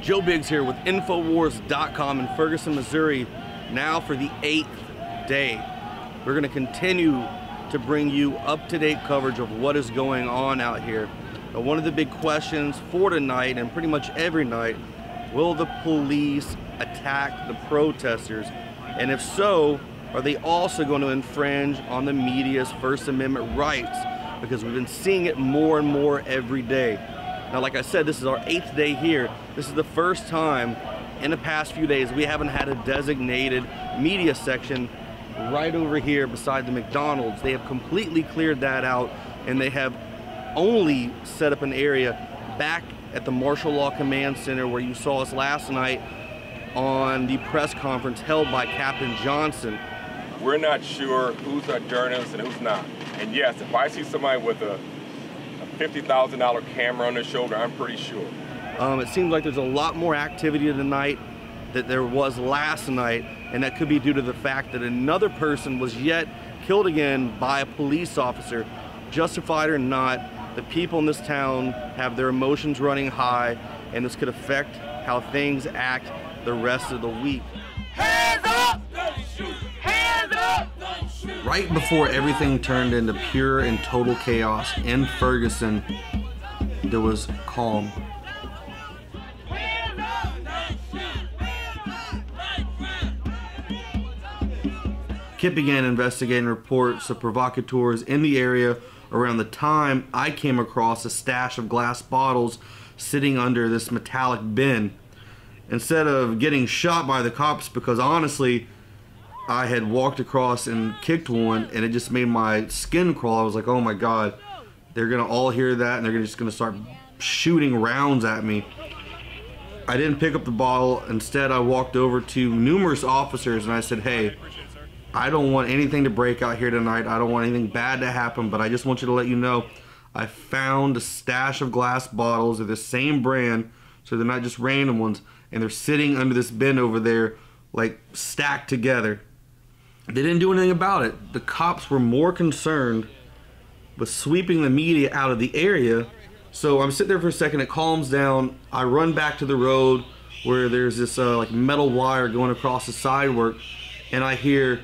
Joe Biggs here with Infowars.com in Ferguson, Missouri, now for the 8th day. We're going to continue to bring you up-to-date coverage of what is going on out here. Now, one of the big questions for tonight, and pretty much every night, will the police attack the protesters? And if so, are they also going to infringe on the media's First Amendment rights? Because we've been seeing it more and more every day. Now, like I said, this is our 8th day here. This is the first time in the past few days we haven't had a designated media section right over here beside the McDonald's. They have completely cleared that out, and they have only set up an area back at the Martial Law Command Center where you saw us last night on the press conference held by Captain Johnson. We're not sure who's a journalist and who's not. And yes, if I see somebody with a $50,000 camera on their shoulder, I'm pretty sure. It seems like there's a lot more activity tonight than there was last night, and that could be due to the fact that another person was yet killed again by a police officer. Justified or not, the people in this town have their emotions running high, and this could affect how things act the rest of the week. Hands up! Hands up! Right before everything turned into pure and total chaos in Ferguson, there was calm. Kit began investigating reports of provocateurs in the area around the time I came across a stash of glass bottles sitting under this metallic bin. Instead of getting shot by the cops, because honestly, I had walked across and kicked one and it just made my skin crawl. I was like, oh my God, they're gonna all hear that and they're just gonna start shooting rounds at me. I didn't pick up the bottle. Instead, I walked over to numerous officers and I said, hey, I don't want anything to break out here tonight. I don't want anything bad to happen, but I just want you to let you know I found a stash of glass bottles of the same brand, so they're not just random ones, and they're sitting under this bin over there, like stacked together. They didn't do anything about it. The cops were more concerned with sweeping the media out of the area. So I'm sitting there for a second, it calms down. I run back to the road where there's this like metal wire going across the sidewalk, and I hear,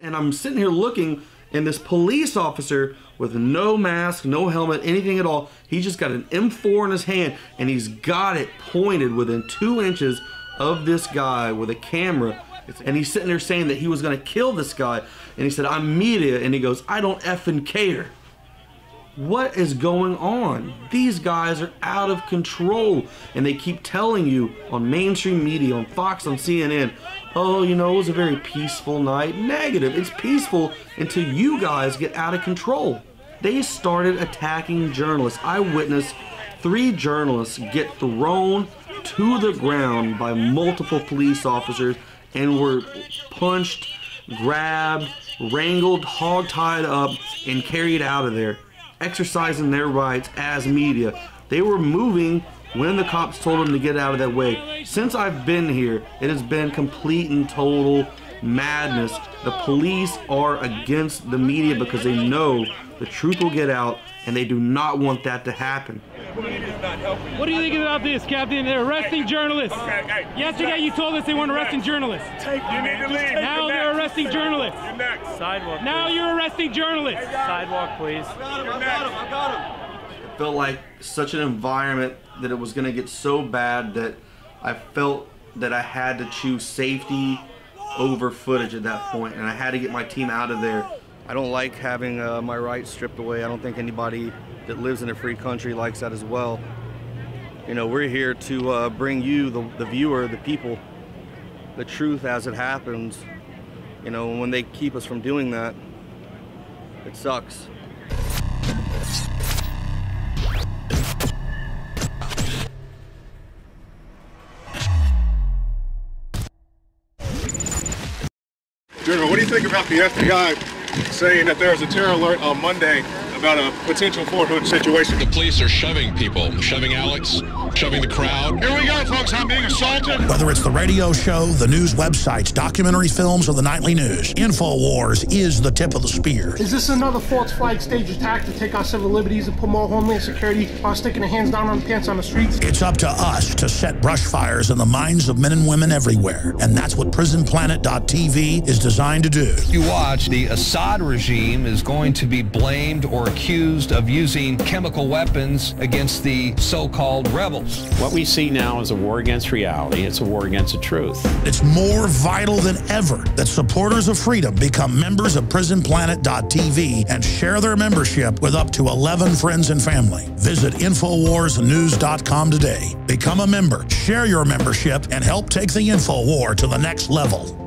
and I'm sitting here looking, and this police officer with no mask, no helmet, anything at all, he's just got an M4 in his hand, and he's got it pointed within 2 inches of this guy with a camera, and he's sitting there saying that he was gonna kill this guy, and he said, I'm media, and he goes, I don't effing care. What is going on? These guys are out of control, and they keep telling you on mainstream media, on Fox, on CNN, oh, you know, it was a very peaceful night. Negative. It's peaceful until you guys get out of control. They started attacking journalists. I witnessed 3 journalists get thrown to the ground by multiple police officers and were punched, grabbed, wrangled, hog-tied up, and carried out of there, exercising their rights as media. They were moving when the cops told them to get out of that way. Since I've been here, it has been complete and total madness. The police are against the media because they know the truth will get out, and they do not want that to happen. What do you think about this, Captain? They're arresting journalists. Yesterday you told us they weren't arresting journalists. You need to leave. Now they're arresting journalists. You're next. Sidewalk. Now you're arresting journalists. Sidewalk, please. I got him. It felt like such an environment that it was going to get so bad that I felt that I had to choose safety over footage at that point, and I had to get my team out of there. I don't like having my rights stripped away. I don't think anybody that lives in a free country likes that as well. You know, we're here to bring you, the viewer, the people, the truth as it happens. You know, when they keep us from doing that, it sucks. General, what do you think about the FBI saying that there's a terror alert on Monday about a potential Fort Hood situation? The police are shoving people, shoving Alex, shoving the crowd. Here we go, folks. I'm being assaulted. Whether it's the radio show, the news websites, documentary films, or the nightly news, InfoWars is the tip of the spear. Is this another false flag stage attack to take our civil liberties and put more homeland security while sticking their hands down on the pants on the streets? It's up to us to set brush fires in the minds of men and women everywhere. And that's what PrisonPlanet.tv is designed to do. You watch, the Assad regime is going to be blamed or accused of using chemical weapons against the so-called rebels. What we see now is a war against reality. It's a war against the truth. It's more vital than ever that supporters of freedom become members of PrisonPlanet.tv and share their membership with up to 11 friends and family. Visit InfoWarsNews.com today. Become a member, share your membership, and help take the InfoWar to the next level.